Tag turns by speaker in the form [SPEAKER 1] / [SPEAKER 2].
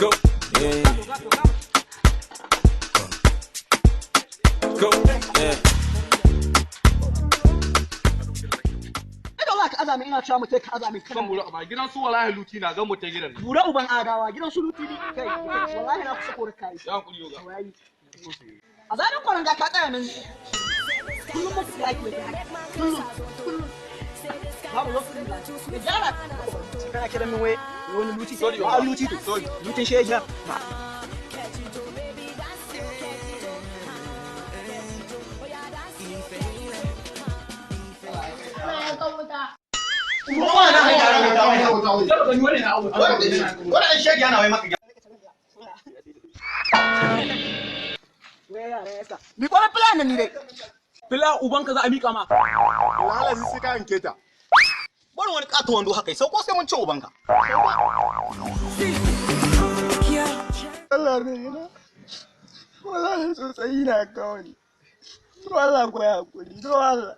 [SPEAKER 1] go. Yeah. Go. Yeah.
[SPEAKER 2] Ka azami ina cewa mutai ka azami
[SPEAKER 3] kan bura ba gidan su wallahi luti na ga mutai gidan
[SPEAKER 2] bura uban adawa gidan su luti kai wallahi na kusa kore kai
[SPEAKER 3] ya kuri yoga
[SPEAKER 2] azamin kwanan ga ka tsaya nan kullum mutu da ake kullum babu lokacin da ya jara kana kira min wai wani luti ba luti to lutin shege ba Mi kuma plan nan dai.
[SPEAKER 4] Fila ubanka za a mika ma.
[SPEAKER 5] Lalazi sai ka yanke ta.
[SPEAKER 6] Bari wani kato wando haka sai ko sai mun ci ubanka.
[SPEAKER 5] Allah ne yana. Wallahi sosai na kawai. To Allah ko ya hakuri. To Allah.